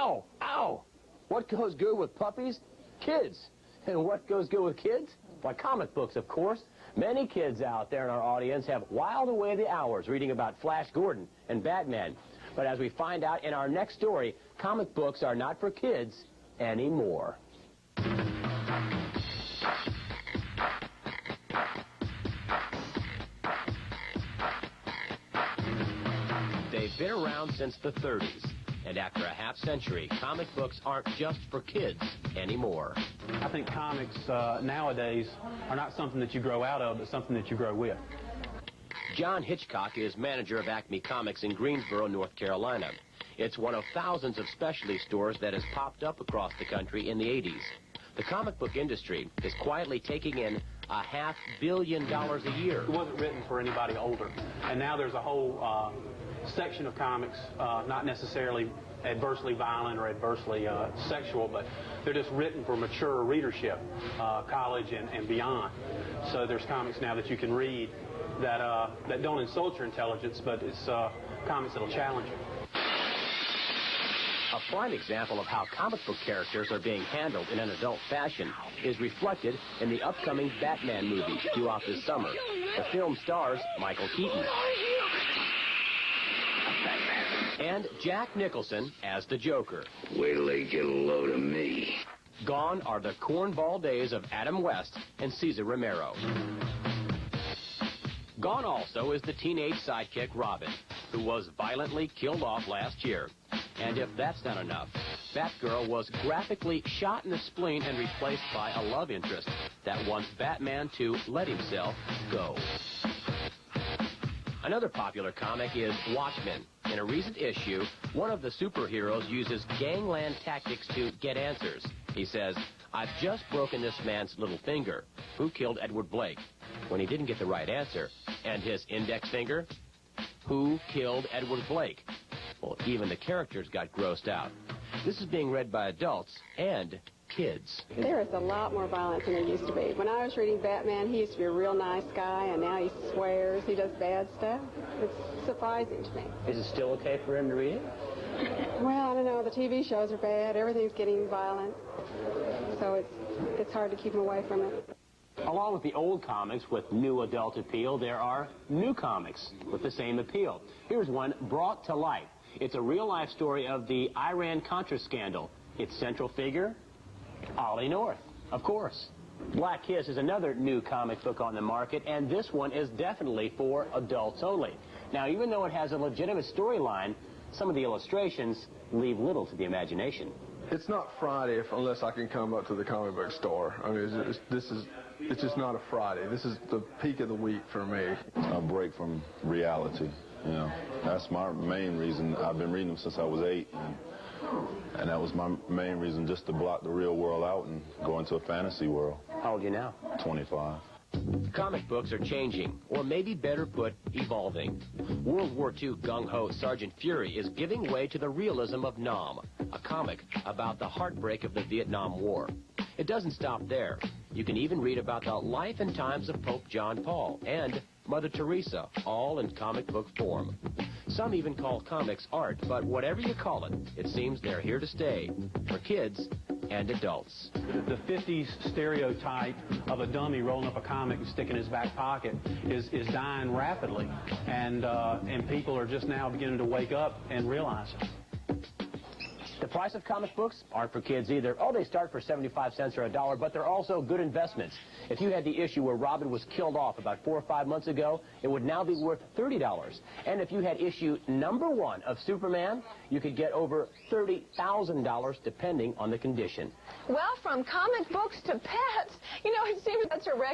Ow! Ow! What goes good with puppies? Kids. And what goes good with kids? Why, comic books, of course. Many kids out there in our audience have whiled away the hours reading about Flash Gordon and Batman. But as we find out in our next story, comic books are not for kids anymore. They've been around since the 30s. And after a half-century, comic books aren't just for kids anymore. I think comics nowadays are not something that you grow out of, but something that you grow with. John Hitchcock is manager of Acme Comics in Greensboro, North Carolina. It's one of thousands of specialty stores that has popped up across the country in the 80s. The comic book industry is quietly taking in $500 million a year. It wasn't written for anybody older. And now there's a whole section of comics, not necessarily adversely violent or adversely sexual, but they're just written for mature readership, college and beyond. So there's comics now that you can read that don't insult your intelligence, but it's comics that'll challenge you. A prime example of how comic book characters are being handled in an adult fashion is reflected in the upcoming Batman movie due out this summer. The film stars Michael Keaton and Jack Nicholson as the Joker. Wait till they get a load of me. Gone are the cornball days of Adam West and Cesar Romero. Gone also is the teenage sidekick Robin, who was violently killed off last year. And if that's not enough, Batgirl was graphically shot in the spleen and replaced by a love interest that wants Batman to let himself go. Another popular comic is Watchmen. In a recent issue, one of the superheroes uses gangland tactics to get answers. He says, "I've just broken this man's little finger. Who killed Edward Blake?" When he didn't get the right answer. And his index finger? Who killed Edward Blake? Well, even the characters got grossed out. This is being read by adults and kids. There is a lot more violence than there used to be. When I was reading Batman, he used to be a real nice guy, and now he swears, he does bad stuff. It's surprising to me. Is it still okay for him to read it? Well, I don't know. The TV shows are bad. Everything's getting violent. So it's hard to keep him away from it. Along with the old comics with new adult appeal, there are new comics with the same appeal. Here's one, Brought to Life. It's a real-life story of the Iran-Contra scandal. Its central figure, Ollie North, of course. Black Kiss is another new comic book on the market, and this one is definitely for adults only. Now, even though it has a legitimate storyline, some of the illustrations leave little to the imagination. It's not Friday unless I can come up to the comic book store. I mean, it's just not a Friday. This is the peak of the week for me. A break from reality, you know. That's my main reason. I've been reading them since I was 8, and that was my main reason, just to block the real world out and go into a fantasy world. How old are you now? 25. Comic books are changing, or maybe better put, evolving. World War II gung-ho Sergeant Fury is giving way to the realism of Nam, a comic about the heartbreak of the Vietnam War. It doesn't stop there. You can even read about the life and times of Pope John Paul and Mother Teresa, all in comic book form. Some even call comics art, but whatever you call it, it seems they're here to stay, for kids and adults. The 50s stereotype of a dummy rolling up a comic and sticking in his back pocket is dying rapidly, and people are just now beginning to wake up and realize it. The price of comic books aren't for kids either. Oh, they start for 75 cents or $1, but they're also good investments. If you had the issue where Robin was killed off about 4 or 5 months ago, it would now be worth $30. And if you had issue #1 of Superman, you could get over $30,000 depending on the condition. Well, from comic books to pets, you know, it seems that's a regular